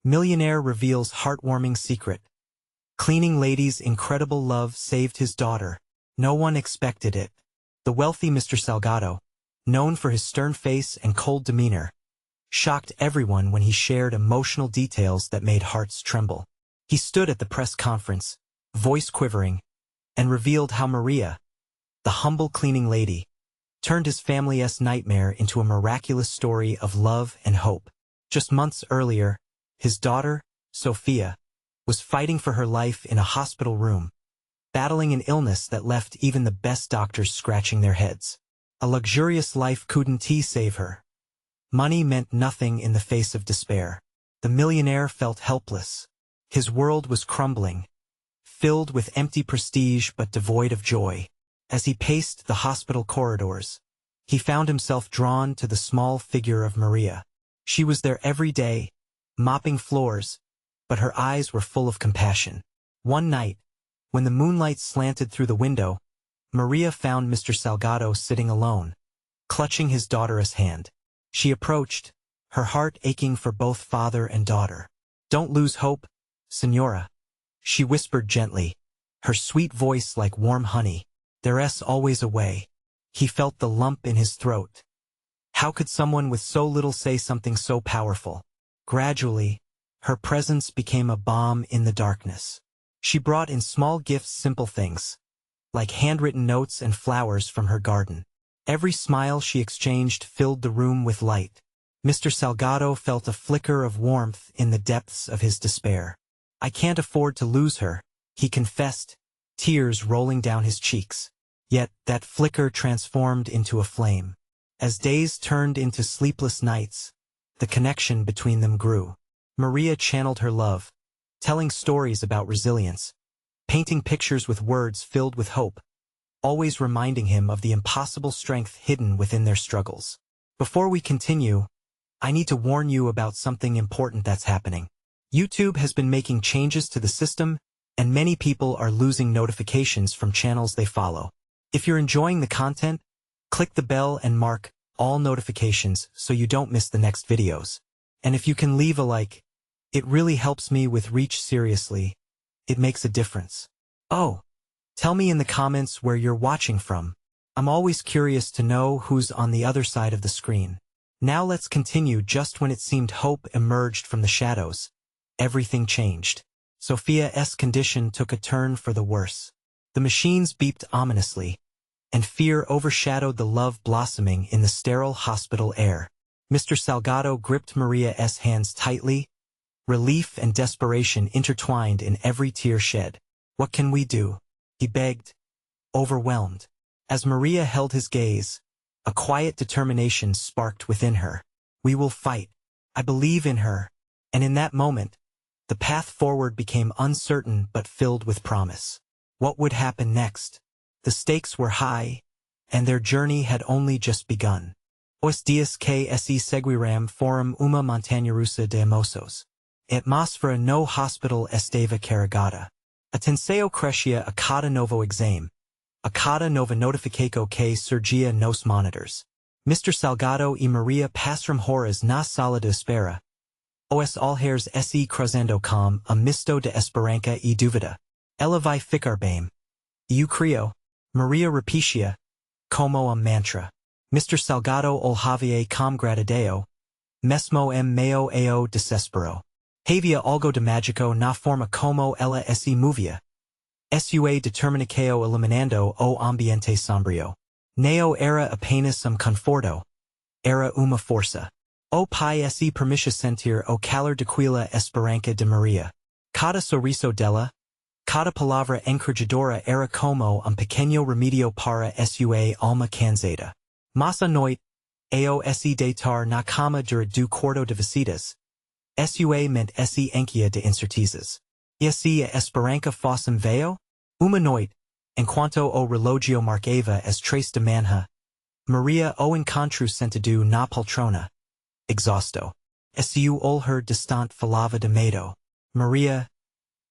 Millionaire reveals heartwarming secret. Cleaning lady's incredible love saved his daughter. No one expected it. The wealthy Mr. Salgado, known for his stern face and cold demeanor, shocked everyone when he shared emotional details that made hearts tremble. He stood at the press conference, voice quivering, and revealed how Maria, the humble cleaning lady, turned his family's nightmare into a miraculous story of love and hope. Just months earlier, his daughter, Sophia, was fighting for her life in a hospital room, battling an illness that left even the best doctors scratching their heads. A luxurious life couldn't save her. Money meant nothing in the face of despair. The millionaire felt helpless. His world was crumbling, filled with empty prestige but devoid of joy. As he paced the hospital corridors, he found himself drawn to the small figure of Maria. She was there every day, mopping floors, but her eyes were full of compassion. One night, when the moonlight slanted through the window, Maria found Mr. Salgado sitting alone, clutching his daughter's hand. She approached, her heart aching for both father and daughter. "Don't lose hope, Senora," she whispered gently, her sweet voice like warm honey. "There's always a way." He felt the lump in his throat. How could someone with so little say something so powerful? Gradually, her presence became a balm in the darkness. She brought in small gifts, simple things, like handwritten notes and flowers from her garden. Every smile she exchanged filled the room with light. Mr. Salgado felt a flicker of warmth in the depths of his despair. "I can't afford to lose her," he confessed, tears rolling down his cheeks. Yet that flicker transformed into a flame. As days turned into sleepless nights, the connection between them grew. Maria channeled her love, telling stories about resilience, painting pictures with words filled with hope, always reminding him of the impossible strength hidden within their struggles. Before we continue, I need to warn you about something important that's happening. YouTube has been making changes to the system, and many people are losing notifications from channels they follow. If you're enjoying the content, click the bell and mark all notifications so you don't miss the next videos. And if you can leave a like, it really helps me with reach. Seriously, it makes a difference. Oh, tell me in the comments where you're watching from. I'm always curious to know who's on the other side of the screen. Now let's continue. Just when it seemed hope emerged from the shadows, everything changed. Sophia's condition took a turn for the worse. The machines beeped ominously, and fear overshadowed the love blossoming in the sterile hospital air. Mr. Salgado gripped Maria's hands tightly, relief and desperation intertwined in every tear shed. "What can we do?" he begged, overwhelmed. As Maria held his gaze, a quiet determination sparked within her. "We will fight. I believe in her." And in that moment, the path forward became uncertain but filled with promise. What would happen next? The stakes were high, and their journey had only just begun. Os dias que se seguiram foram uma montanha-russa de emoções. A atmosfera no hospital estava carregada. A tensão crescia a cada novo exame, a cada nova notificação que surgia nos monitors. Mr. Salgado e Maria passaram horas na sala de espera, os olhares se cruzando com a misto de esperança e dúvida. "Ela vai ficar bem. Eu creio," Maria repetia, como a mantra. Mr. Salgado olhava com gratidão, mesmo em meio ao desespero. Havia algo de mágico na forma como ela se movia. Sua determinação eliminando o ambiente sombrio. Não era apenas conforto. Era uma força. O pai se permitia sentir o calor daquela esperança de Maria. Cada sorriso dela, cada palavra encorajadora era como pequeno remédio para sua alma cansada. Mas à noite, ao se deitar na cama durante quarto de visitas, sua mente se enchia de incertezas. E se a esperança fosse veio? Uma noite, enquanto o relógio marcava as 3 da manhã, Maria o encontrou sentado na poltrona, exausto. Seu olhar distante falava de medo. "Maria,"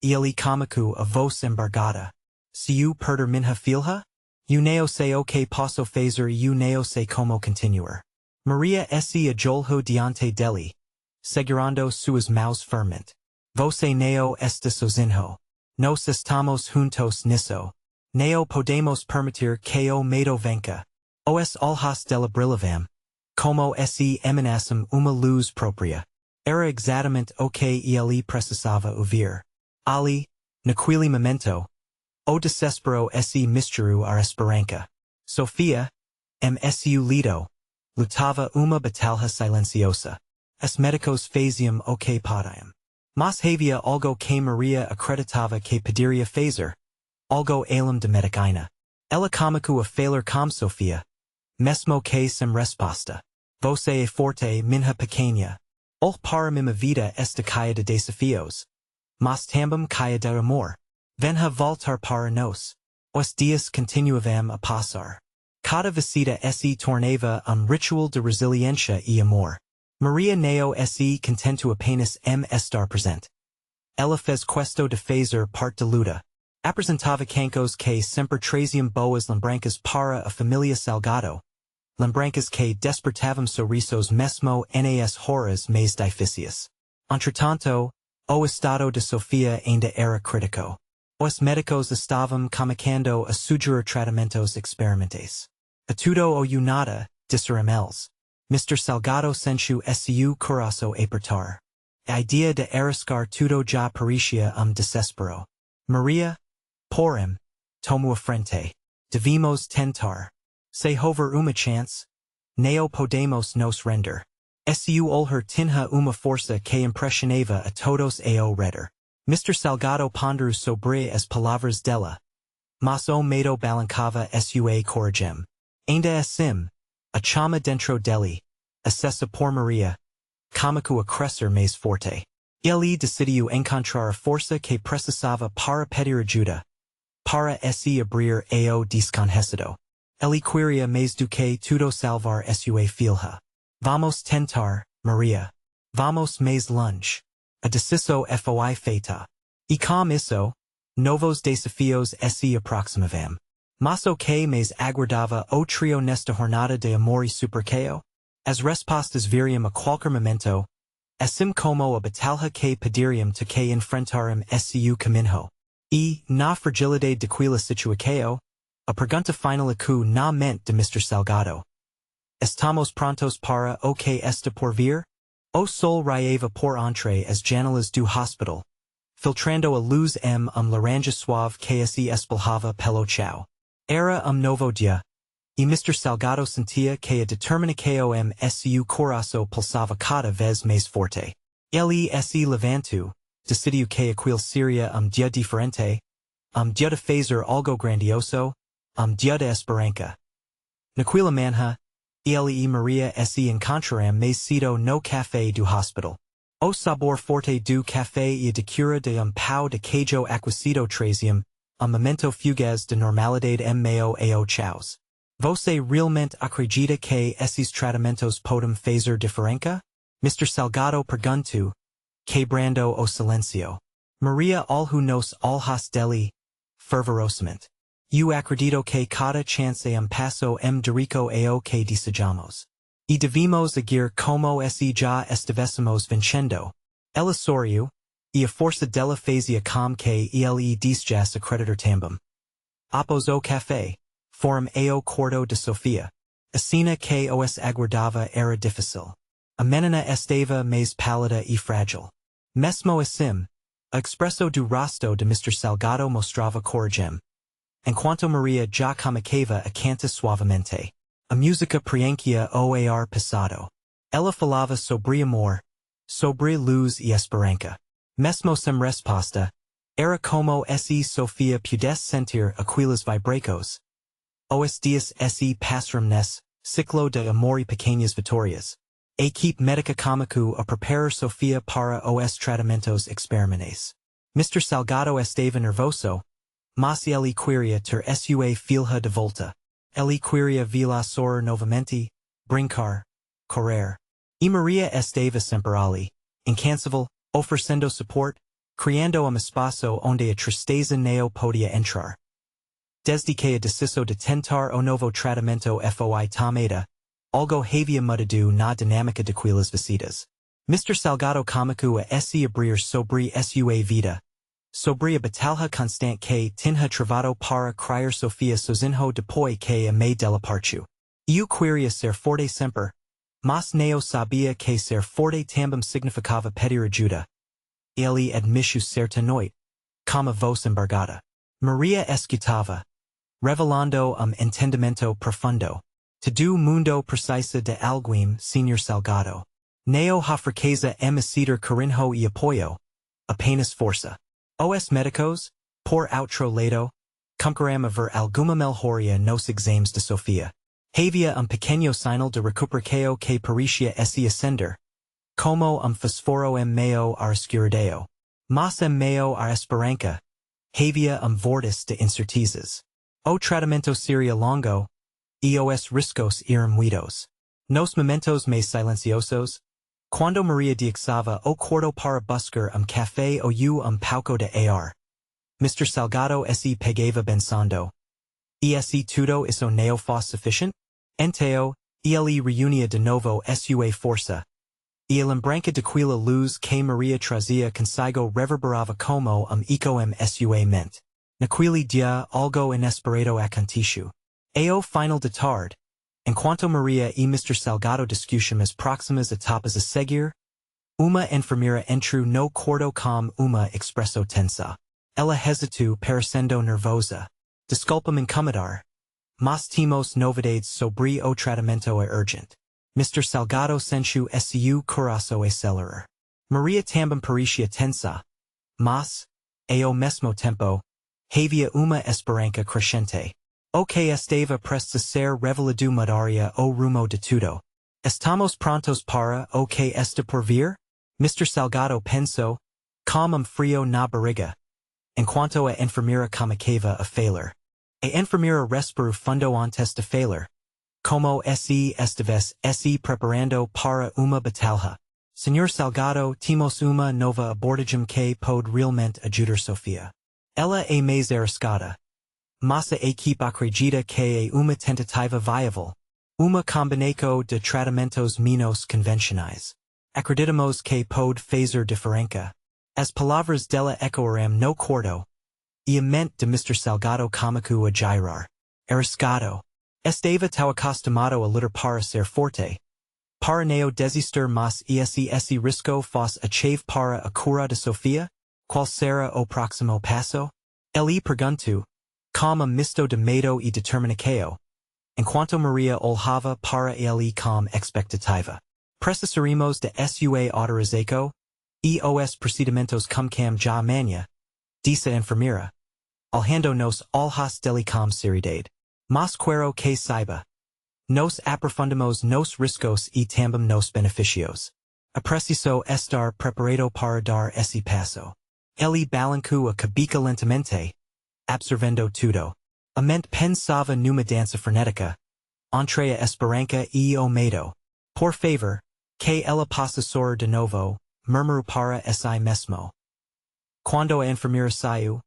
ele comunicou a voz embargada, "se eu perder minha filha, eu não sei o que posso fazer e eu não sei como continuar." Maria se ajoelhou diante dele, segurando suas maus ferment. Você neo esta sozinho. Nos estamos juntos nisso. Neo podemos permitir que o medo venca. Os olhos dela brilhavam. Como se emanassem uma luz própria. Era exatamente o que ele precisava ouvir. Ali, naquele momento, o desespero se misturou à esperança. Sofia, MSU lido, lutava uma batalha silenciosa. Os médicos faziam o que podiam. Mas havia algo que Maria acreditava que poderia fazer. Algo além de medicina. Ela começou a falar com Sofia. Mesmo que sem resposta. Você é forte, minha pequena. Para minha vida esta caia de desafios. Mas também caia de amor. Venha voltar para nós. Os dias continuavam a passar. Cada visita se tornava ritual de resiliência e amor. Maria neo se contento apenas estar presente. Ela fez questo de fazer parte da luta. Apresentava cancos que sempre traziam boas lembranças para a família Salgado. Lembranças que despertavam sorrisos mesmo nas horas mais difíceis. Entretanto, o estado de Sofia ainda era crítico. Os médicos estavam começando a sugerir tratamentos experimentais. A tudo ou nada, disseram eles. Mr. Salgado sentiu seu coração apertar. A ideia de arriscar tudo já parecia desespero. Maria, porém, tomou a frente. Devemos tentar. Se houver uma chance, neo podemos nos render. Seu olhar tinha uma força que impressionava a todos ao redor. Mr. Salgado ponderou sobre as palavras dela. Mas o medo balancava sua coragem. Ainda assim, a chama dentro dele, acessa por Maria, começou a crescer mais forte. Ele decidiu encontrar a força que precisava para pedir ajuda. Para se abrir ao desconhecido. Ele queria mais do que tudo salvar sua filha. Vamos tentar, Maria. Vamos mais longe. A decisão foi feita. E com isso, novos desafios se aproximavam. Mas o que mais aguardava o trio nesta jornada de amor e supercao? As respostas viriam a qualquer momento, assim como a batalha que poderiam ter que enfrentar seu caminho. E, na fragilidade daquela situação, a pergunta final acu na mente de Mr. Salgado. Estamos prontos para o que está por vir? O sol raiava por entre as janelas do hospital, filtrando a luz laranja suave que se espalhava pelo chão. Era novo dia, e Mr. Salgado sentia que a determinação seu coração pulsava cada vez mais forte. Ele se levantou, decidiu que aquele seria dia diferente, dia de fazer algo grandioso, dia de esperança. Naquela manhã, ele e Maria se encontraram mais cedo no café do hospital. O sabor forte do café e a textura de pão de queijo aquecido traziam momento fugaz de normalidade meio ao caos. Você realmente acredita que esses tratamentos podem fazer diferença? Mr. Salgado perguntou, quebrando o silêncio. Maria olhou nos olhos dele, fervorosamente. Eu acredito que cada chance passo dirico ao que desejamos. E devemos agir como se já estivéssemos vencendo. Ela sorriu, e a força dela fazia com que ele desejase acreditar também. Após o café, foram ao quarto de Sofia. A cena que os aguardava era difícil. A menina estava mais pálida e frágil. Mesmo assim, a expressão do rosto de Mr. Salgado mostrava coragem. Enquanto Maria já começava a cantar suavemente. A música preenchia o ar passado. Ela falava sobre amor, sobre luz e esperança. Mesmo sem resposta, era como se Sofia pudesse sentir aquelas vibrações. Os dias se passaram nesse ciclo de amor e pequenas vitórias. A equipe médica começou a preparar Sofia para os tratamentos experimentais. Mr. Salgado estava nervoso, mas ele queria ter sua filha de volta. Ele queria vê-la sorrir novamente, brincar, correr. E Maria estava sempre ali, incansável, oferecendo suporte, criando espaço onde a tristeza não podia entrar. Desde que a decisão de tentar o novo tratamento foi tomada, algo havia mudado na dinâmica daquelas visitas. Mr. Salgado Kamaku a esse abrir sobre sua vida. Sobre a batalha constante que tinha travado para criar Sofia sozinho depois que a me dela partiu. Eu queria ser forte sempre, mas não sabia que ser forte também significava pedir ajuda. Ele admitiu certa noite, como voz embargada. Maria escutava, revelando entendimento profundo. Do mundo precisa de alguém, Sr. Salgado. Neo ha fraqueza emicida carinho e apoio. Apenas força. Os médicos, por outro lado, comparamos ver alguma melhoria nos exames de Sofia. Havia pequeno sinal de recuperação que parecia se ascender, como fosforo meio ar escuridão. Mas meio ar esperança, havia vortes de incertezas. O tratamento seria longo, e os riscos eram muitos. Nos momentos mais silenciosos, quando Maria diaxava o quarto para buscar café ou pouco de ar, Mr. Salgado se pegava pensando. E tudo isso não faz sufficient? Então, ele reunia de novo sua força. E a lembrança daquela luz que Maria trazia consigo reverberava como eco sua mente. Naquele dia algo inesperado aconteceu. Ao final de tarde, enquanto Maria e Mr. Salgado discutiam as próximas etapas a seguir, uma enfermeira entrou no quarto com uma expressão tensa. Ela hesitou parecendo nervosa. Desculpa-me incomodar, mas temos novidades sobre o tratamento urgente. Mr. Salgado sentiu seu coração acelerar. Maria também parecia tensa, mas, ao mesmo tempo, havia uma esperança crescente. O que estava prestes a ser revelado mudaria o rumo de tudo. Estamos prontos para o que está por vir? Mr. Salgado pensou, com frio na barriga, enquanto a enfermeira começava a falar. A enfermeira respirou fundo antes de falar. Como se estivesse preparando para uma batalha. Sr. Salgado, temos uma nova abordagem que pode realmente ajudar Sofia. Ela é mais arriscada. Mas a equipe acredita que é uma tentativa viável. Uma combinação de tratamentos menos convencionais. Acreditamos que pode fazer diferença. As palavras dela ecoaram no quarto. E a mente de Mr. Salgado começou a girar. Arriscado. Estava tão acostumado a lutar para ser forte. Para não desistir mas esse risco faz a chave para a cura de Sofia? Qual será o próximo passo? Ele perguntou, com misto de medo e determinação, enquanto Maria olhava para ele com expectativa. Precisaremos de sua autorização? E os procedimentos como já amanhã? Disse a enfermeira. Alhando nos olhos dele com seriedade. Mas quero que saiba. Nos aprofundamos nos riscos e também nos benefícios. É preciso estar preparado para dar esse passo. Ele balancou a cabeça lentamente, observando tudo. A mente pensava numa dança frenética, entre a esperança e o medo. Por favor, que ela possa sorrir de novo, murmurou para si mesmo. Quando a enfermeira saiu,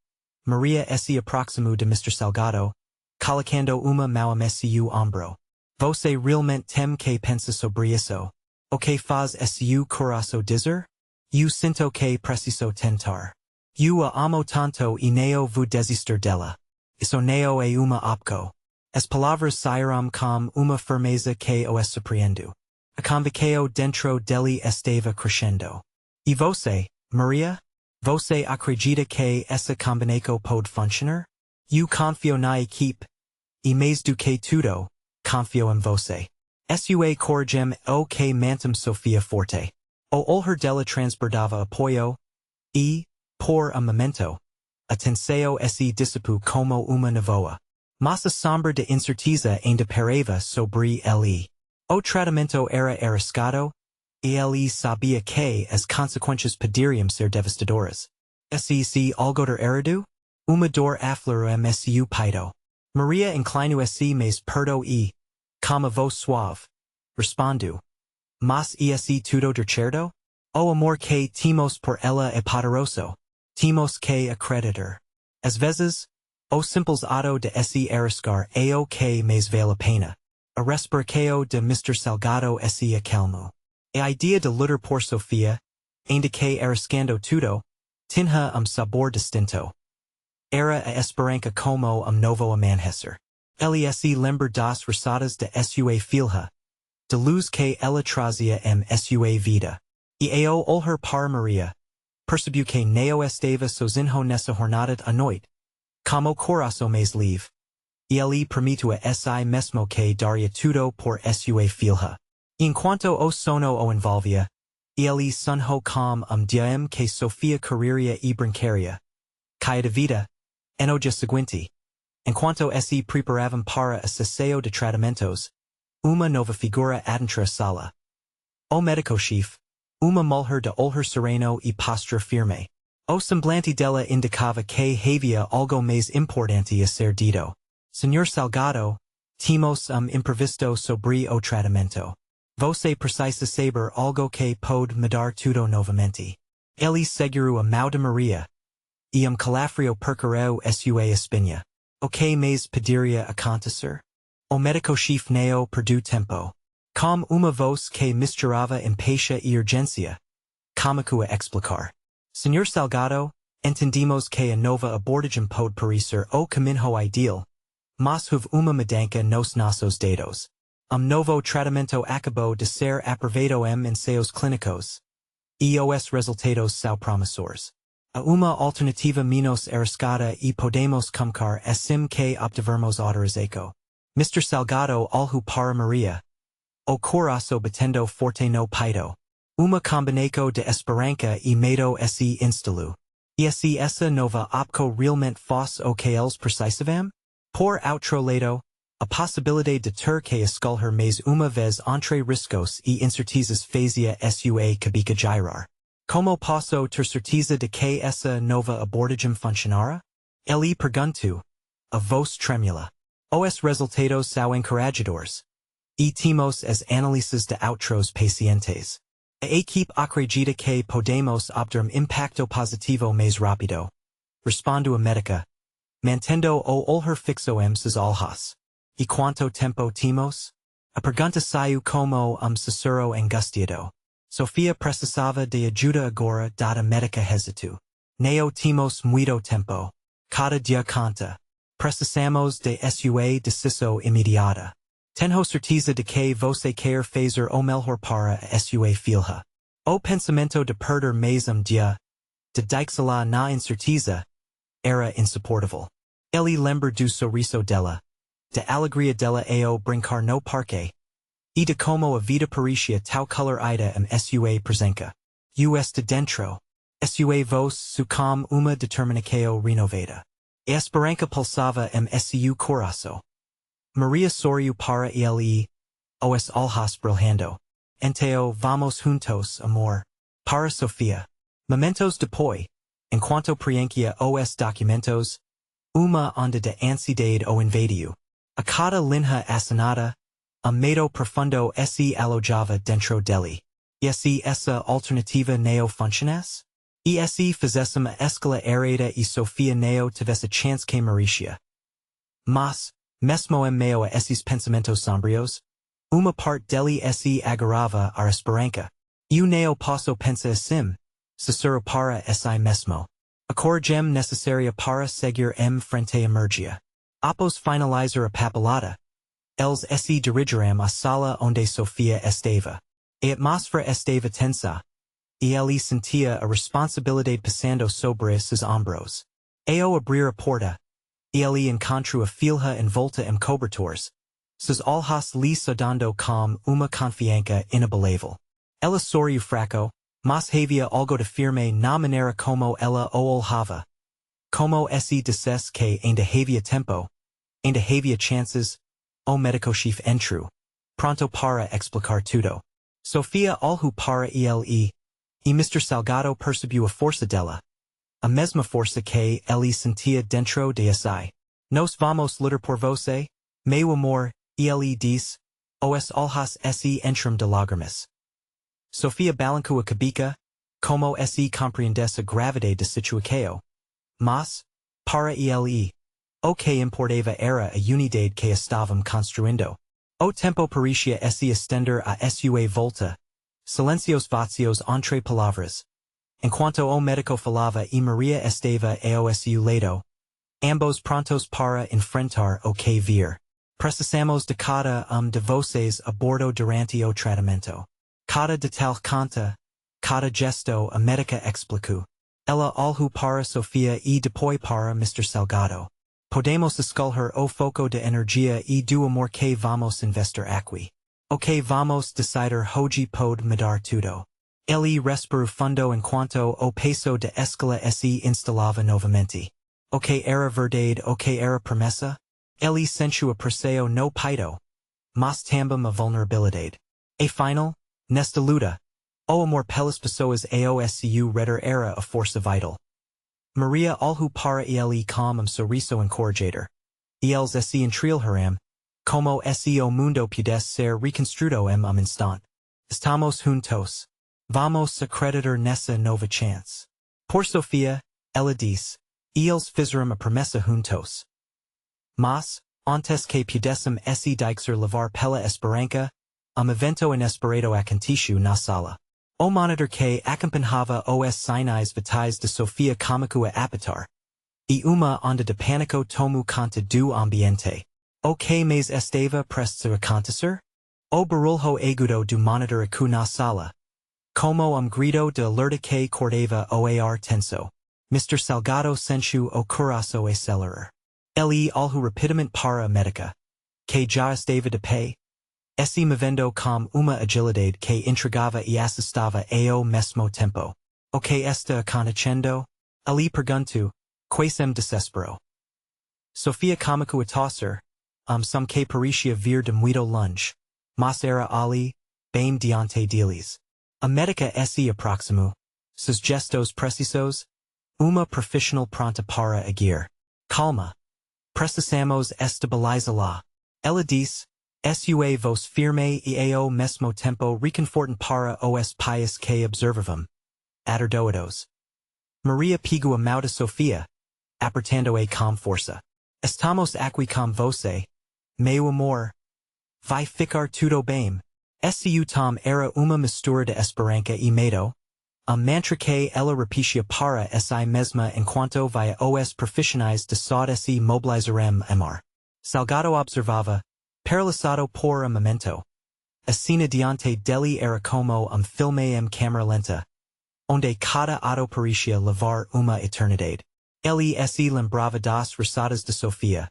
Maria se aproximou de Mr. Salgado, colocando uma mão a seu ombro. Você realmente tem que pensar sobre isso? O que faz seu coração dizer? Eu sinto que preciso tentar. Eu a amo tanto e não vou desistir dela. Isso não é uma opção. As palavras saíram com uma firmeza que o surpreendeu. A convicção dentro dele estava crescendo. E você, Maria? Você acredita que essa combinação pode funcionar? Eu confio na equipe. E mais do que tudo, confio em você. Sua coragem o que mantém Sofia forte. O olhar dela transbordava apoio. E, por momento, a tensão se dissipou como uma névoa. Mas a sombra de incerteza ainda pairava sobre ele. O tratamento era arriscado, e ele sabia que as consequências poderiam ser devastadoras. Se algo de errado? Uma dor aflorou seu peito. Maria inclinou-se mais perto e, com a voz suave, respondeu. Mas esse tudo de certo? O amor que temos por ela é poderoso. Temos que acreditar. Às vezes, o simples ato de se arriscar é o que mais vale a pena. A respiração de Mr. Salgado se acalmou. A idea de lutar por Sofia, ainda que arriscando tudo, tinha sabor distinto. Era a esperança como novo amanhecer. Lese lembra das rosadas de sua filha, de luz que ela trazia sua vida. E eu olhar para Maria, percebiu que não estava sozinho nessa jornada à noite, como coração mais livre. E ele permitiu a si mesmo que daria tudo por sua filha. Enquanto o sono o envolvia, ele sonhou com dia que Sofia queria e brincaria. Caia de vida, no dia seguinte. Enquanto se preparavam para a sessão de tratamentos, uma nova figura adentra a sala. O médico-chefe, uma mulher de olhar sereno e postura firme. O semblante dela indicava que havia algo mais importante a ser dito. Senhor Salgado, temos imprevisto sobre o tratamento. Você precisa saber algo que pode mudar tudo novamente. Ele segurou a mão de Maria. E calafrio percorreu sua espinha. O que mais poderia acontecer? O médico-chefe não perdeu tempo. Com uma voz que misturava impatiência e urgência. Começou a explicar. Senhor Salgado, entendimos que a nova abordagem pode parecer o caminho ideal, mas houve uma mudança nos nossos dedos. Novo tratamento acabou de ser aprovado em ensaios clínicos. E os resultados são promissores. Há uma alternativa menos arriscada e podemos começar assim que obtivermos autorização. Mr. Salgado olhou para Maria. O coração batendo forte no peito. Uma combinação de esperança e medo se instalou. E se essa nova opção realmente fosse o que eles precisavam? Por outro lado, a possibilidade de ter que escolher mais uma vez entre riscos e incertezas fazia sua cabeça girar. Como posso ter certeza de que essa nova abordagem funcionará? Ele perguntou, a voz trêmula. Os resultados são encorajadores. E temos as análises de outros pacientes. A equipe acredita que podemos obter impacto positivo mais rápido. Respondeu a médica, mantendo o olhar fixo em seus olhos. E quanto tempo temos? A pergunta saiu como sussurro angustiado. Sofia precisava de ajuda agora dada médica hesitou. Não temos muito tempo. Cada dia conta. Precisamos de sua decisão imediata. Tenho certeza de que você quer fazer o melhor para a sua filha. O pensamento de perder mais dia, de deixá-la na incerteza, era insuportável. Ele lembra do sorriso dela, da alegria dela ao brincar no parque, e de como a vida parecia tal colorida sua presença. De dentro, sua voz sucum uma determinação renovada. A esperança pulsava seu coração. Maria sorriu para ele, os olhos brilhando. Então vamos juntos, amor. Para Sofia. Momentos depois, enquanto preenchia os documentos, uma onda de ansiedade o invadiu. A cada linha assinada, medo profundo se alojava dentro dele. E se essa alternativa não funcionasse? E se fizéssemos a escala errada e Sofia não tivesse a chance que merecia? Mas, mesmo em meio a esses pensamentos sombrios, uma parte dele se agarrava à esperança. Eu não posso pensar assim, sussurrou para si mesmo. A coragem necessária para seguir em frente emergia. Após finalizar a papelada, eles se dirigiram à sala onde Sofia estava. A atmosfera estava tensa, e ele sentia a responsabilidade pesando sobre seus ombros. Ao abrir a porta, ele encontrou a filha envolta em cobertores, seus olhos lhe soldando com uma confiança inabalável. Ela sorriu fraco, mas havia algo de firme na maneira como ela o olhava. Como se dissesse que ainda havia tempo, ainda havia chances, o médico-chefe entrou, pronto para explicar tudo. Sofia olhou para ele, e Mr. Salgado percebeu a força dela. A mesma força que ele sentia dentro de si. Nós vamos lutar por você, meu amor, ele disse, os olhos se encheram de lágrimas. Sofia balancou a cabeça, como se compreendesse a gravidade da situação. Mas, para ele, o que importava era a unidade que estavam construindo. O tempo parecia se estender a sua volta, Silencios vacios entre palavras. En cuanto o médico falava y Maria estava aosu lado. Ambos prontos para enfrentar o que vir. Precisamos de cada de vocês a bordo durante o tratamento. Cada detalhe conta, cada gesto a médica explicou. Ela olhou para Sofia e depois para Mr. Salgado. Podemos escolher o foco de energia e do amor que vamos investir aqui. O que vamos decidir hoje pode mudar tudo. Ele respirou fundo enquanto o peso de escala se instalava novamente. O que era verdade, o que era promessa? Ele sentiu a pressão no peito, mas também a vulnerabilidade. E final, nesta luta, o amor pelas pessoas aosu redor era a força vital. Maria olhou para ele com sorriso encorajador. Eles se entreolharam, como se o mundo pudesse ser reconstruído em instante. Estamos juntos. Vamos acreditar nessa nova chance. Por Sofia, ela disse, eles fizeram a promessa juntos. Mas, antes que pudessem se deixar levar pela esperança, evento inesperado aconteceu na sala. O monitor que acompanhava os sinais vitais de Sofia começou a apitar. E uma onda de pânico tomou conta do ambiente. O que mais estava prestes a acontecer? O barulho agudo do monitor ecoou na sala. Como grito de alerta que cortava o ar tenso. Mr. Salgado sentiu o coração acelerar. Ele olhou rapidamente para a médica, que já estava de pé, se movendo com uma agilidade que intrigava e assustava ao mesmo tempo. O que está acontecendo? Ele perguntou, quase desesperou. Sofia começou a tossir, some que parecia vir de muito longe, mas era ali, bem diante deles. A médica se aproximou, seus gestos precisos, uma profissional pronta para agir. Calma. Precisamos estabilizá-la. Ela disse, sua voz firme e ao mesmo tempo reconfortante para os pais que observavam. Atordoados. Maria pegou a mão de Sofia, apertando-a com força. Estamos aqui com você, meu amor. Vai ficar tudo bem. Su tom era uma mistura de esperança e medo. Mantra que ela repetia para si mesma enquanto via os profissionais de saúde se mobilizarem amar. Salgado observava, paralisado por momento. A cena diante dele era como filme em câmera lenta, onde cada ato parecia levar uma eternidade. Ele se lembrava das risadas de Sofia,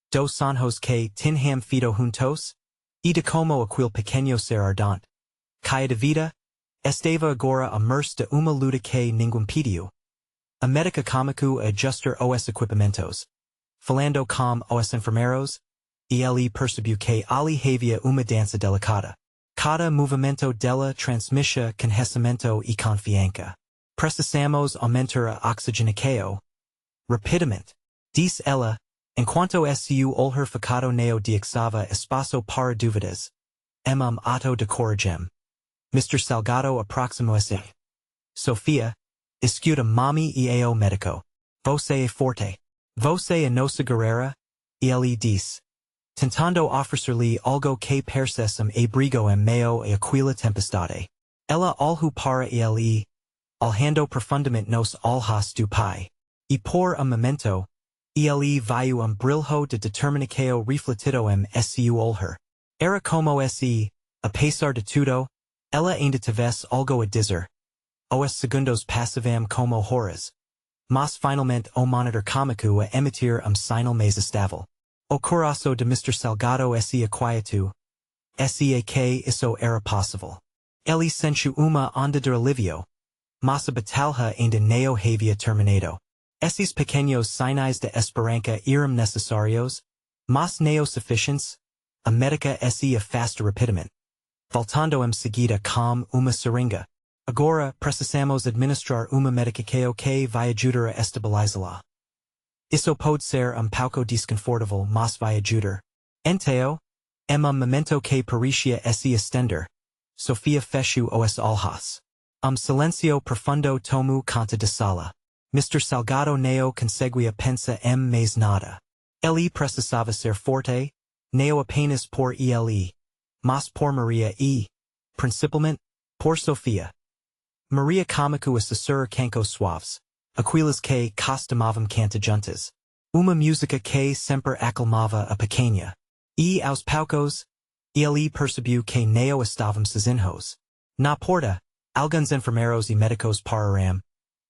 dos sonhos que tinham feito juntos, e de como aquele pequeno ser ardente, caia de vida, estava agora imerso de uma luta que ninguém pediu. A médica começou a ajustar os equipamentos, falando com os enfermeiros, e ele percebeu que ali havia uma dança delicada. Cada movimento dela transmitia conhecimento e confiança. Precisamos aumentar a oxigenação. Rapidamente, disse ela, enquanto seu olhar focado neo dixava espaço para dúvidas. Ato de coragem. Mr. Salgado aproximou-se. Sofia, escuta mami e ao médico. Você é forte. Você é nossa guerreira? E ele disse, tentando oferecer-lhe algo que parecesse abrigo em meio a aquela tempestade. Ela olhou para ele, olhando profundamente nos olhos do pai. E por momento, ele viu brilho de determinação refletido em seu olhar. Era como se, apesar de tudo, ela ainda tivesse algo a dizer. Os segundos passavam como horas. Mas finalmente o monitor começou a emitir sinal mais estável. O coração de Mr. Salgado se aquietou. Se que isso era possível. Ele sentiu uma onda de alívio. Mas a batalha ainda não havia terminado. Esses pequenos sinais de esperança eram necessários, mas não suficientes. A médica se afasta rapidamente. Voltando em seguida com uma seringa. Agora precisamos administrar uma medicação que vai ajudar a estabilizá-la. Isso pode ser pouco desconfortável, mas vai ajudar. Então, em momento que parecia se estender, Sofia fechou os olhos. Silêncio profundo tomou conta da sala. Mr. Salgado não conseguia pensar em mais nada. Ele precisava ser forte, não apenas por ele, mas por Maria e, principalmente, Por Sofia. Maria comicu assessor canco suaves. Aquilas que costumavam canta juntas. Uma música que sempre acalmava a pequena. E aos poucos, ele percebiu que neo estavam sozinhos. Na porta, alguns enfermeiros e médicos pararam,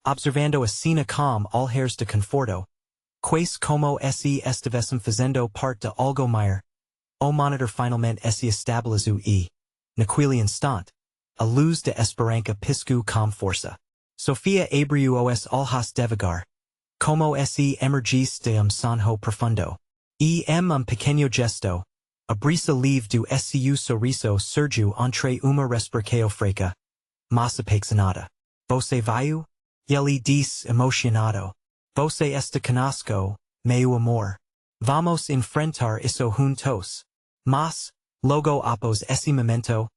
observando a cena com olhares de conforto, quais como se estivessem fazendo parte de algo maior. O monitor finalmente se estabilizou e, naquele instante, a luz de esperança piscou com força. Sofia abriu os olhos devagar, como se emergisse de sonho profundo. E pequeno gesto, a brisa livre do seu sorriso surgiu entre uma respiração fraca, mas apaixonada. Você veio? Ele disse emocionado. Você está conosco, meu amor. Vamos enfrentar isso juntos. Mas, logo após esse momento,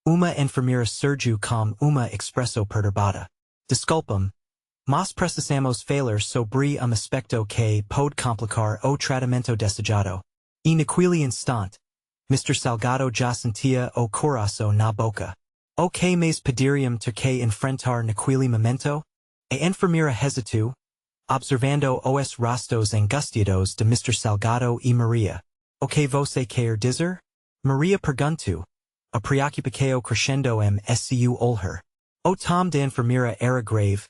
uma enfermeira surgiu com uma expressão perturbada. Desculpem, mas precisamos falar sobre aspecto que pode complicar o tratamento desejado. E naquele instante, Mr. Salgado já sentia o coração na boca. O que mais poderiam ter que enfrentar naquele momento? A enfermeira hesitou, observando os rostos angustiados de Mr. Salgado e Maria. O que você quer dizer? Maria perguntou, a preocupação crescendo seu olhar. O tom da enfermeira era grave,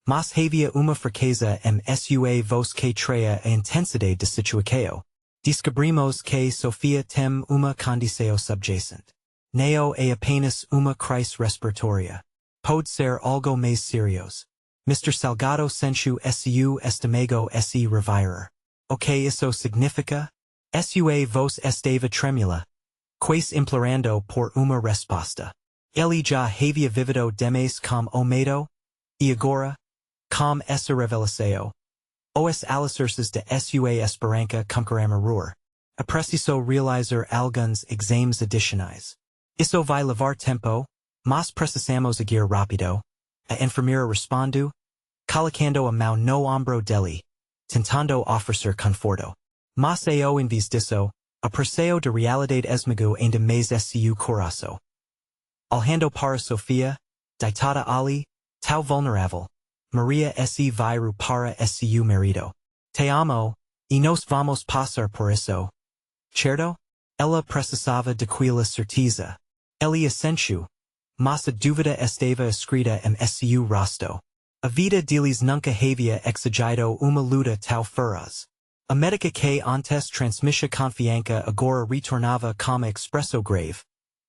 mas havia uma fraqueza sua voz que traía a intensidade da situação. Descobrimos que Sofia tem uma condição subjacente. Neo é apenas uma crise respiratória. Pode ser algo mais serioso. Mr. Salgado sentiu seu estômago se revirar. O que isso significa? Sua voz estava tremula, quase implorando por uma resposta. Ele já havia vivido demais com o medo, e agora, com essa revelação, os alicerces de sua esperança começaram a ruir. É preciso realizar alguns exames adicionais. Isso vai levar tempo, mas precisamos agir rápido. A enfermeira respondeu, colocando a mão no ombro dele, tentando oferecer conforto. Mas ao invés disso, a perceio de realidade esmagou ainda mais seu coração. Olhando para Sofia, deitada ali, tão vulnerável, Maria se virou para seu marido. Te amo, e nós vamos passar por isso. Certo? Ela precisava daquela certeza. Ele assentiu, mas a dúvida estava escrita seu rosto. A vida deles nunca havia exigido uma luta tão feroz. A médica que antes transmitia confiança agora retornava com expresso grave,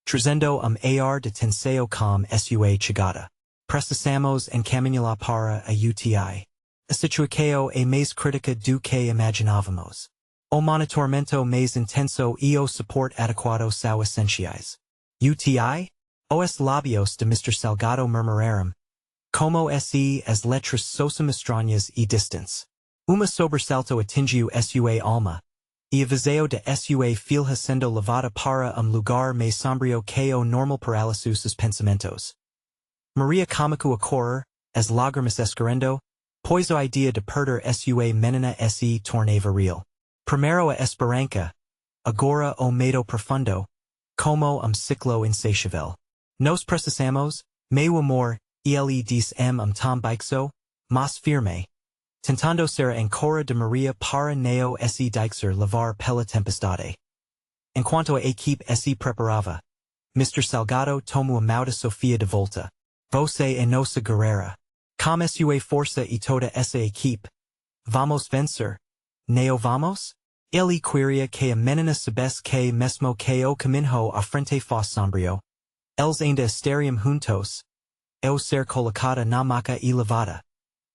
trazendo ar de tensão com sua chegada. Precisamos encaminhá-la para a UTI. A situação é mais crítica do que imaginávamos. O monitoramento mais intenso e o suporte adequado são essenciais. UTI? Os lábios de Mr. Salgado murmuraram, como se as letras fossem estranhas e distantes. Uma sobressalto atingiu sua alma, e a visão de sua filha sendo levada para lugar mais sombrio que o normal para seus pensamentos. Maria comicu a correr, as lágrimas escorrendo, pois a ideia de perder sua menina se tornava real. Primeiro a esperança, agora o medo profundo, como ciclo insaciável. Nós precisamos, meu amor, ele disse tom baixo, mas firme, tentando ser ancora de Maria para neo se deixar levar pela tempestade. Enquanto a equipe se preparava, Mr. Salgado tomou a mão de Sofia de volta. Você é nossa guerreira. Com sua força e toda essa equipe, vamos vencer. Neo vamos? Ele queria que a menina soubesse que mesmo que o caminho à frente fosse sombrio, eles ainda estariam juntos, ao ser colocada na maca e levada.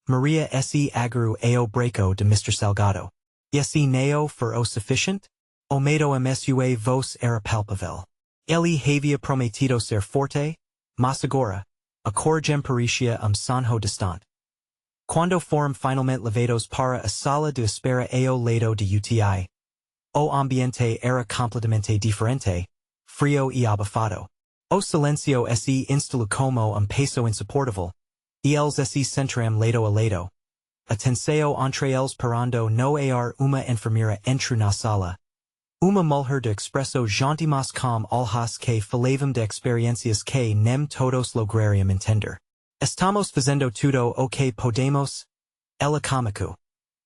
Maria se agarrou ao braço de Mr. Salgado. E se neo for o suficiente? O medo sua voz era palpável. Ele havia prometido ser forte, mas agora, a coragem parecia sonho distante. Quando foram finalmente levados para a sala de espera ao lado de UTI, o ambiente era completamente diferente, frio e abafado. O silêncio se instalou como peso insuportável, e eles se sentaram lado a lado. A tensão entre eles parando no ar uma enfermeira entrou na sala, Uma mulher de expresso gentilmas com alhas que falavum de experiencias que nem todos lograriam entender. Estamos fazendo tudo o que podemos? Ela comico.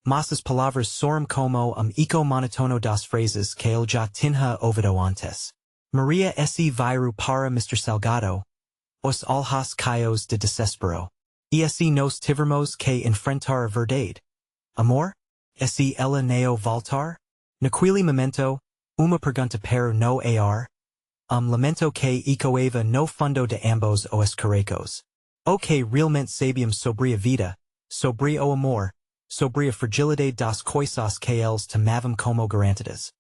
Mas as palavras soram como eco monotono das phrases que ele já tinha ouvido antes. Maria esse viru para Mr. Salgado. Os alhas caios de desespero. E esse nos tivermos que enfrentar a verdade. Amor? Esse ela neo voltar? Naquele momento, uma pergunta para no ar. Lamento que ecoava no fundo de ambos os caracos. O que realmente sabíamos sobre a vida, sobre o amor, sobre a fragilidade das coisas que eles tomavam como garantidas.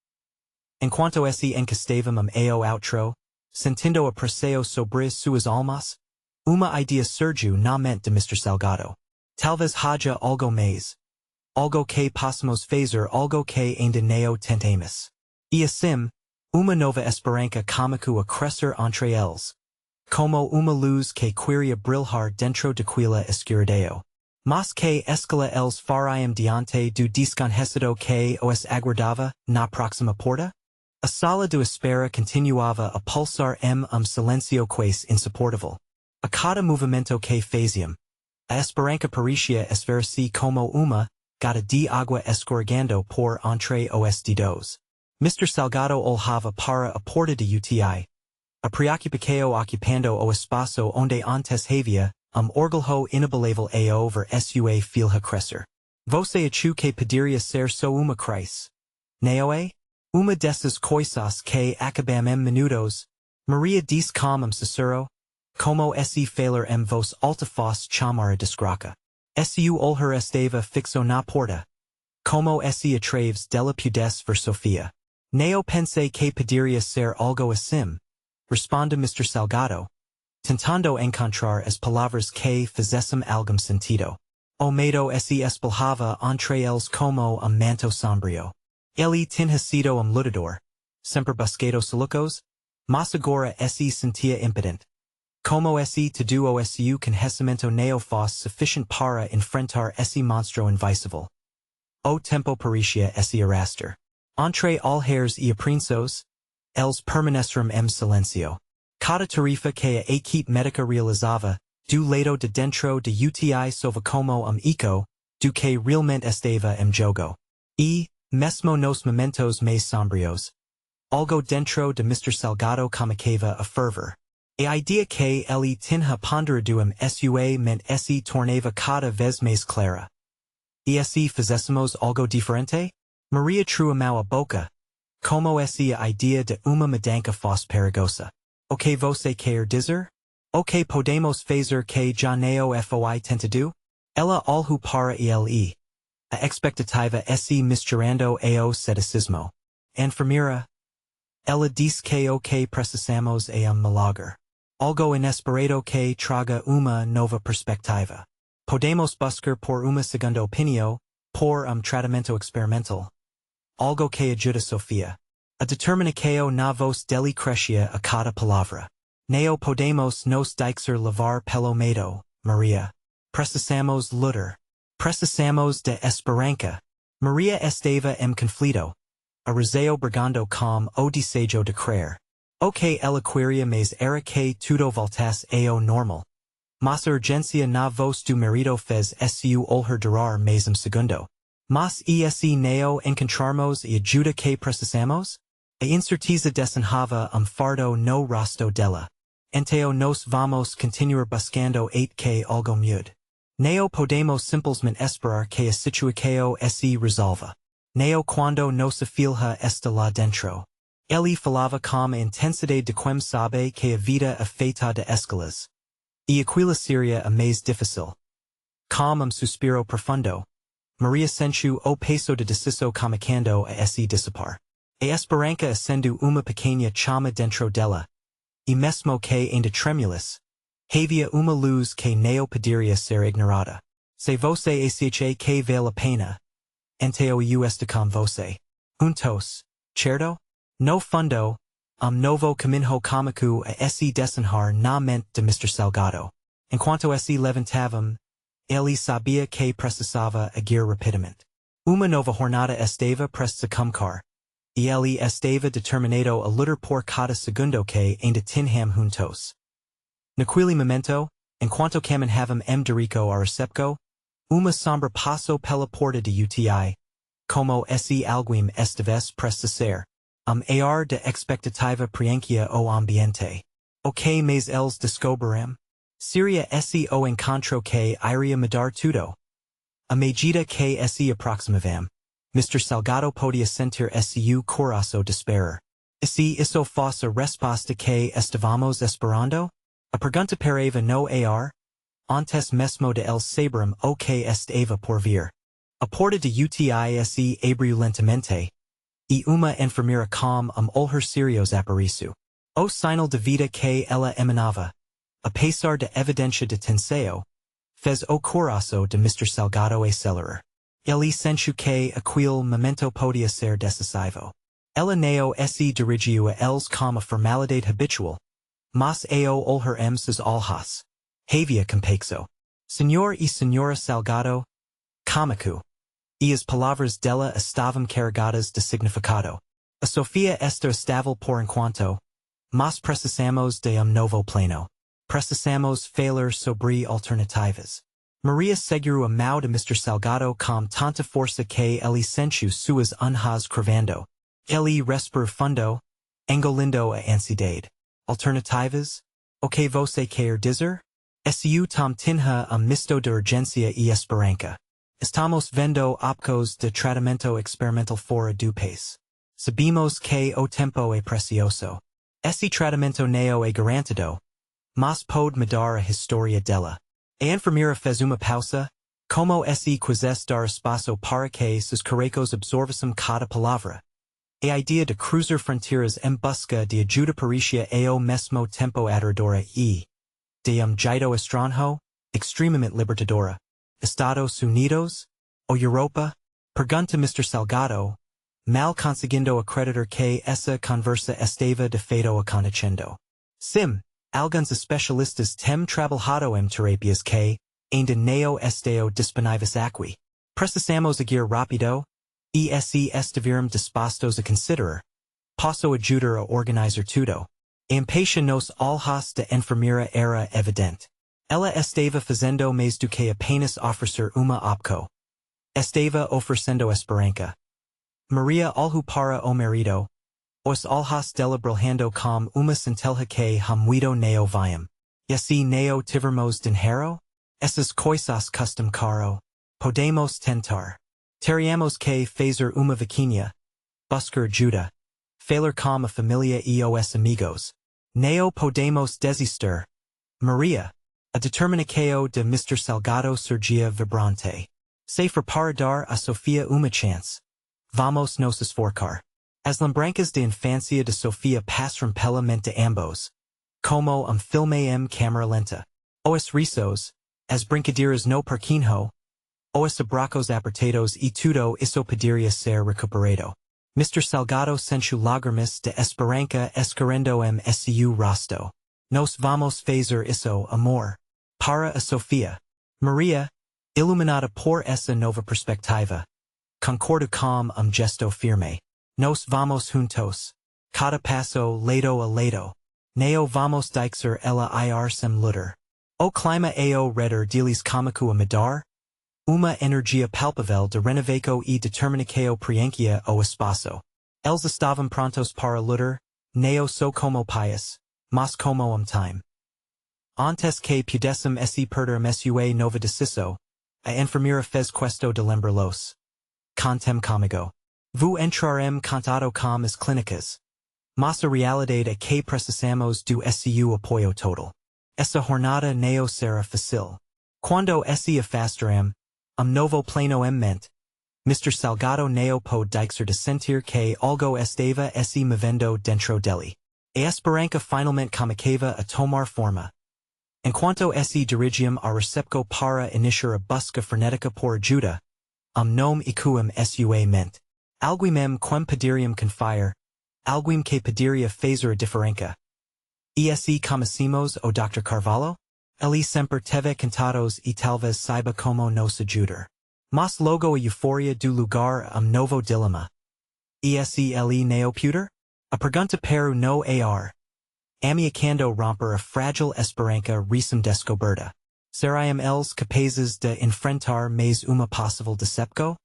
Enquanto esse encastavam ao outro, sentindo a pressão sobre suas almas, uma idea surgiu na mente de Mr. Salgado. Talvez haja algo mais. Algo que possamos fazer, algo que ainda não tentamos. E assim, uma nova esperança começou a crescer entre eles. Como uma luz que queria brilhar dentro daquela escuridão. Mas que escala eles fariam diante do desconhecido que os aguardava na próxima porta? A sala de espera continuava a pulsar silêncio quase insuportável. A cada movimento que faziam, a esperança parecia esvair-se como uma gota de água escorregando por entre os dedos. Mr. Salgado olhava para a porta de UTI. A preocupação ocupando o espaço onde antes havia, orgulho inabalável ao ver sua filha crescer. Você achou que poderia ser só uma crise? Não é? Uma dessas coisas que acabam minutos. Maria disse com sussurro. Como esse falar voz alta faz chamar a desgraça. Su olhar estava fixo na porta. Como esse atraves dela pudesse ver Sofia. Não pensei que poderia ser algo assim. Responde Mr. Salgado. Tentando encontrar as palavras que fizessem algum sentido. O medo se espalhava entre eles como manto sombrio. Ele tinha sido lutador. Sempre buscado solucos. Mas agora se sentia impotente. Como esse tudo o seu conhecimento não fosse suficiente para enfrentar esse monstro invisível. O tempo parecia se arrastar. Entre alheres e aprensos, eles permaneceram silêncio. Cada tarefa que a equipe médica realizava, do lado de dentro de UTI sova como eco, do que realmente estava jogo. E, mesmo nos momentos mais sombrios, algo dentro de Mr. Salgado comunicava a fervor. A idea que ele tinha ponderado sua mente se tornava cada vez mais clara. E se fizéssemos algo diferente? Maria truamou a boca. Como se a idea de uma mudança fosse perigosa. O que você quer dizer? O que podemos fazer que já não foi tentado? Ela olhou para ele. A expectativa se misturando ao ceticismo. Enfermeira. Ela disse que o que precisamos é milagre. Algo inesperado que traga uma nova perspectiva. Podemos buscar por uma segunda opinião, por tratamento experimental. Algo que ajuda Sofia. A determinação na voz dele crescia a cada palavra. Não podemos nos deixar levar pelo medo, Maria. Precisamos lutar. Precisamos de esperança. Maria estava conflito. Arrasou brigando com o desejo de crer. O que ela queria mais era que tudo voltasse ao normal. Mas a urgência na voz do marido fez su olhar durar mais segundo. Mas se não encontrarmos a ajuda que precisamos? A incerteza desenhava fardo no rosto dela. Então nos vamos continuar buscando que algo mude. Não podemos simplesmente esperar que a situação se resolva. Não quando nossa filha está lá dentro. Ele falava com a intensidade de quem sabe que a vida é feita de escalas. E aquilo seria a mais difícil. Com suspiro profundo, Maria sentiu o peso de deciso começando a se dissipar. A esperança acendeu uma pequena chama dentro dela. E mesmo que ainda tremulous, havia uma luz que não poderia ser ignorada. Se você acha que vale a pena, então eu estou com você. Juntos, certo? No fundo, novo caminho comigo a se desenhar na mente de Mr. Salgado. Enquanto se levantavam, ele sabia que precisava agir rapidamente. Uma nova jornada estava prestes a começar. ele estava determinado a lutar por cada segundo que ainda tinham juntos. Naquele momento, enquanto caminhavam Derico a recepco, uma sombra passou pela porta de UTI, como se alguém estivesse prestes a ser, ar de expectativa preenchia o ambiente. O que mais eles descobriram? Seria esse o encontro que iria mudar tudo. A medida que se aproximavam, Mr. Salgado podia sentir seu coração disparar. Se isso fosse a resposta que estávamos esperando? A pergunta parava no ar? Antes mesmo de el saberem o que estava por vir. A porta de UTI se abriu lentamente, e uma enfermeira com olhar serios apareceu. O sinal de vida que ela emanava, apesar da evidência de tensão, fez o coração de Mr. Salgado acelerar. Ele sentiu que aquele momento podia ser decisivo. Ela não se dirigiu a eles com a formalidade habitual, mas ao olhar seus olhos. Havia complexo. Senhor e Senhora Salgado, cômico. E as palavras dela estavam carregadas de significado. A Sofia está estável por enquanto, mas precisamos de novo plano. Precisamos falar sobre alternativas. Maria segurou a mão de Mr. Salgado com tanta força que ele sentiu suas unhas cravando. Ele respirou fundo, engolindo a ansiedade. Alternativas? O que você quer dizer? Su tom tinha misto de urgência e esperança. Estamos vendo opcos de tratamento experimental fora do país. Sabemos que o tempo é precioso. Esse tratamento não é garantido, mas pode mudar a história dela. A enfermeira fez uma pausa, como se quisesse dar espaço para que seus carecos absorvissem cada palavra. A ideia de cruzar fronteiras em busca de ajuda parecia ao mesmo tempo aterradora e, de jeito estranho, extremamente libertadora. Estados Unidos? Ou Europa? Pergunta Mr. Salgado, mal conseguindo acreditar que essa conversa estava de fato acontecendo. Sim, alguns especialistas têm trabalhado em terapias que ainda não estão disponíveis aqui. Precisamos agir rápido, e se estiverem dispostos a considerar, posso ajudar a organizar tudo. A impatiência nos olhos da enfermeira era evidente. Ela estava fazendo mais do que apenas oferecer uma opção. Estava oferecendo esperança. Maria olhou para o marido, os olhos dela brilhando com uma centelha que muito não viam. E se não tivermos dinheiro? Essas coisas custam caro. Podemos tentar. Teríamos que fazer uma vaquinha, buscar ajuda, falar com a família e os amigos. Não podemos desistir. Maria. A determinação de Mr. Salgado surgia vibrante. Se for para dar a Sofia uma chance. Vamos nos esforçar. As lembranças de infância de Sofia passaram pela mente de ambos, como filme em câmera lenta. Os risos, as brincadeiras no parquinho, os abracos apertados e tudo isso poderia ser recuperado. Mr. Salgado sentiu lágrimas de esperança escorrendo em seu rosto. Nos vamos fazer isso, amor. Para a Sofia. Maria, iluminada por essa nova perspectiva, concorda com gesto firme. Nos vamos juntos. Cada passo lado a lado. Não vamos deixar ela ir sem lutar. O clima ao redor deles cômico a mudar. Uma energia palpável de renovação e determinação preenchia o espaço. Eles estavam prontos para lutar, não só como pais, mas como time. Antes que pudessem se perder mesue nova decisão, a enfermeira fez questo de lembrar-los. Contem comigo. Vou entrarem contado com as clínicas. Mas a realidade é que precisamos do seu apoio total. Essa jornada não será fácil. Quando se afastarem, novo plano em mente, Mr. Salgado não pode deixar de sentir que algo estava se movendo dentro dele. A esperança finalmente começava a tomar forma. Enquanto se dirigiam a recepco para iniciar a busca frenética por ajuda, nome ecoam sua mente. Alguém quem poderiam confiar, alguém que poderia fazer a diferença. E se conhecemos o Dr. Carvalho? Ele sempre teve contatos e talvez saiba como nos ajudar. Mas logo a euforia do lugar novo dilema. Esele neoputer? A pregunta peru no ar. Amiacando romper a fragile esperanca risum descoberta. Seriam els capazes de enfrentar mais uma possible decepco?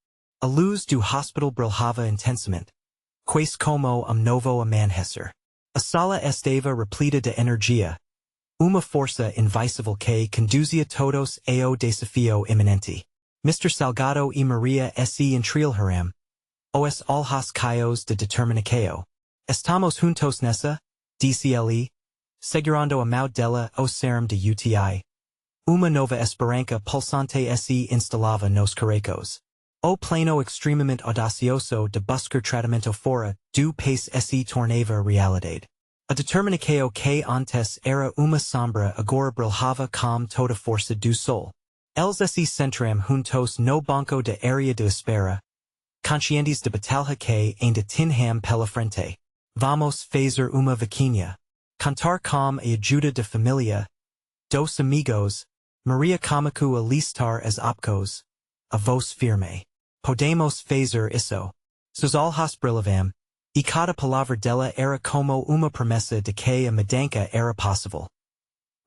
A luz do hospital brilhava intensamente. Quais como novo amanhecer. A sala estava repleta de energia. Uma força invisível que conduzia todos ao desafio iminente. Mr. Salgado e Maria se entrelharam. Os olhos caios de determinação. Estamos juntos nessa, disse-lhe, segurando a mão dela o serum de UTI. Uma nova esperança pulsante se instalava nos carecos. O plano extremamente audacioso de buscar tratamento fora do país se tornava realidade. A determinação que antes era uma sombra agora brilhava com toda força do sol. Eles se centram juntos no banco de área de espera, conscientes de batalha que ainda tinham pela frente. Vamos fazer uma vaquinha. Cantar com a ajuda de família, dos amigos, Maria comigo alistar as opcos, a voz firme. Podemos fazer isso. Seus olhos brilhavam, e cada palavra dela era como uma promessa de que a mudança era possível.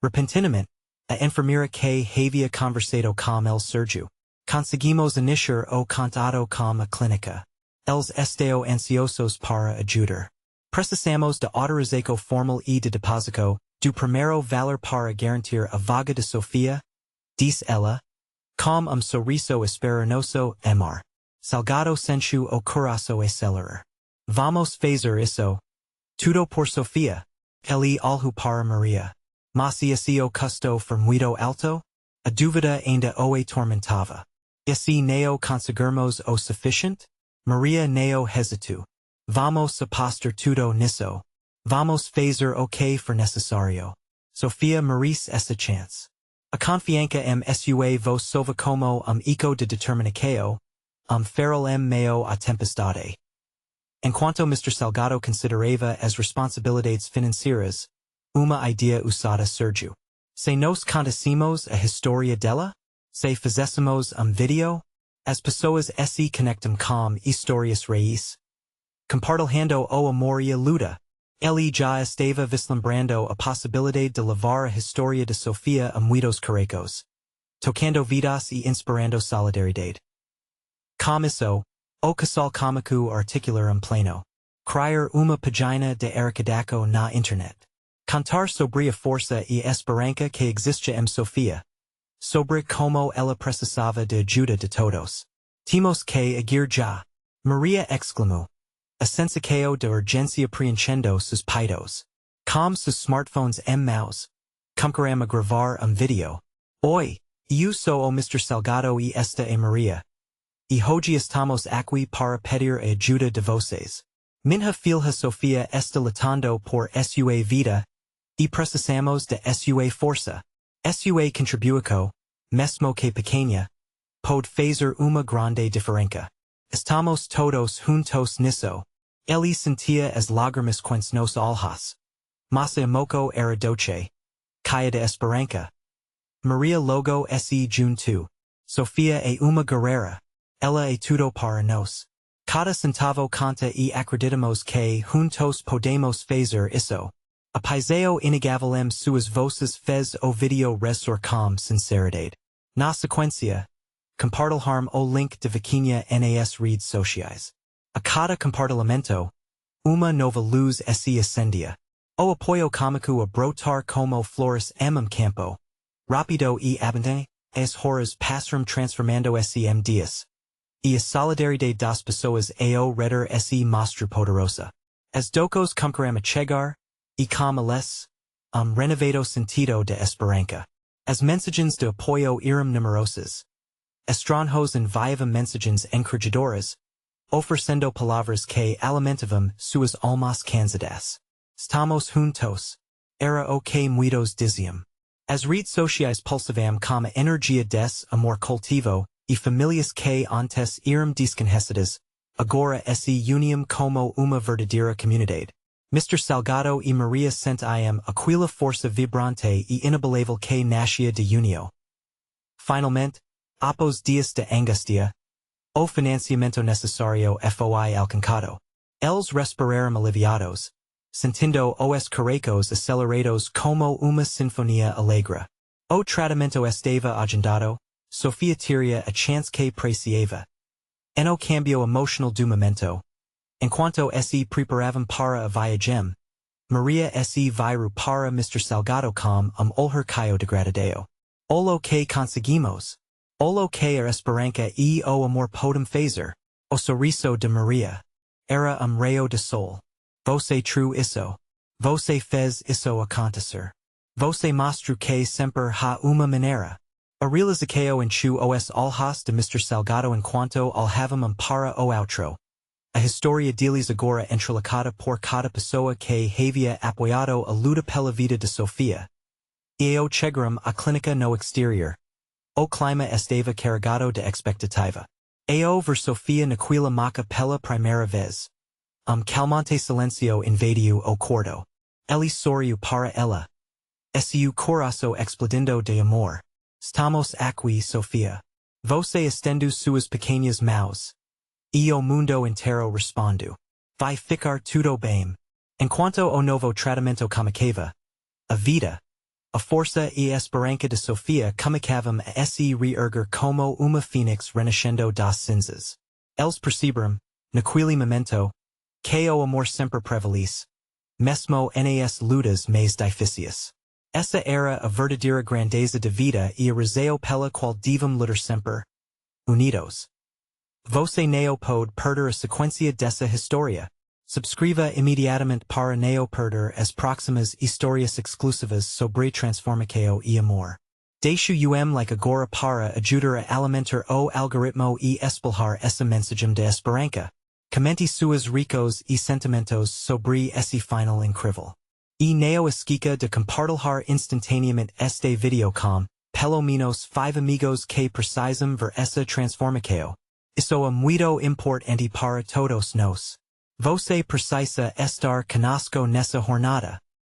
Repentinamente, a enfermeira que havia conversado com el Sergio. Conseguimos iniciar o contato com a clínica. Eles estão ansiosos para ajudar. Precisamos de autorização formal e de depósito, do primeiro valor para garantir a vaga de Sofia, disse ela, com sorriso esperançoso, amor. Salgado sentiu o coração acelerar. Vamos fazer isso. Tudo por Sofia. Ele olhou para Maria. Mas esse o custo for muito alto? A dúvida ainda o atormentava. E se não conseguirmos o suficiente? Maria não hesitou. Vamos apostar tudo nisso. Vamos fazer o que for necessário. Sofia merece essa chance. A confiança sua vos sova como eco de determinação, feral meio a tempestade. Enquanto Mr. Salgado considerava as responsabilidades financeiras, uma ideia usada surgiu. Se nos contassemos a história dela? Se fizéssemos vídeo? As pessoas se conectam com histórias raiz. Compartilhando o amor e a luta. Ele já estava vislumbrando a possibilidade de levar a história de Sofia a muitos carecos. Tocando vidas e inspirando solidariedade. Com isso, o casal cômico articular pleno. Criar uma página de arrecadação na internet. Contar sobre a força e esperança que existe Sofia. Sobre como ela precisava de ajuda de todos. Temos que agir já. Maria exclamou. A sensação de urgência preenchendo seus peitos. Com seus smartphones mãos. Começaram a gravar vídeo. Oi, eu sou o Mr. Salgado e esta é Maria. E hoje estamos aqui para pedir a ajuda de vocês. Minha filha Sofia está lutando por sua vida, e precisamos de sua força. Sua contribuição, mesmo que pequena, pode fazer uma grande diferença. Estamos todos juntos nisso. Ele sentia as lágrimas quentes nos olhos. Mas a moco era doce. Caia de esperança. Maria logo se juntou. Sofia é uma guerreira. Ela é tudo para nós. Cada centavo conta e acreditamos que juntos podemos fazer isso. A paiseo inegável suas vozes fez o vídeo ressoar com sinceridade. Na sequência, compartilharam o link de vaquinha nas redes sociais. A cada compartilhamento, uma nova luz se acendia. O apoio cômico a brotar como flores campo. Rápido e abundante, as horas passaram transformando dias. E a solidariedade das pessoas ao redor se mostra poderosa. As docos começaram a chegar, e com eles, renovado sentido de esperança. As mensagens de apoio eram numerosas. Estranhos enviavam mensagens encorajadoras, oferecendo palavras que alimentavam suas almas cansadas. Estamos juntos. Era o que muitos diziam. As redes sociais pulsavam com a energia des amor cultivo, e famílias que antes eram desconhecidas, agora se uniam como uma verdadeira comunidade. Mr. Salgado e Maria sentiam aquela força vibrante e inabalável que nascia de união. Finalmente, após dias de angústia, o financiamento necessário foi alcançado. Els respirarum aliviados, sentindo os caracos acelerados como uma sinfonia alegra. O tratamento estava agendado, Sofia teria a chance que preciava. Eno cambio emotional do momento. Enquanto se preparavam para a viagem, Maria se viru para Mr. Salgado com olhar caio degradadeo. Olo que conseguimos. Olo que a esperança e o amor podem fazer. O sorriso de Maria. Era raio de sol. Você true isso. Você fez isso acontecer. Você mostru que sempre ha uma maneira. A realização enchu os olhos de Mr. Salgado enquanto olhavam para o outro. A história deles agora entrelacada por cada pessoa que havia apoiado a luta pela vida de Sofia. E o chegaram à clínica no exterior. O clima estava carregado de expectativa. Ao ver Sofia naquela maca pela primeira vez. Calmante silencio invadiu o quarto. Ele sorriu para ela. Seu coração explodindo de amor. Estamos aqui, Sofia. Você estendo suas pequenas mãos. E o mundo inteiro respondo. Vai ficar tudo bem. Enquanto o novo tratamento começava. A vida. A força e a esperança de Sofia começavam a se reerguer como uma fênix renascendo das cinzas. Eles perceberam, naquele momento, que o amor sempre prevalece. Mesmo nas lutas mais difíceis. Essa era a verdadeira grandeza de vida e a razão pela qual devam lutar sempre. Unidos. Você não pode perder a sequência dessa história. Subscreva imediatamente para não perder as próximas histórias exclusivas sobre transformação e amor. Deixo like agora para ajudar a alimentar o algoritmo e espalhar essa mensagem de esperança. Comente suas ricos e sentimentos sobre esse final incrível. E não esqueça de compartilhar instantaneamente este video com, pelo menos 5 amigos que precisam ver essa transformação. Isso é muito importante para todos nós. Você precisa estar conosco nessa jornada.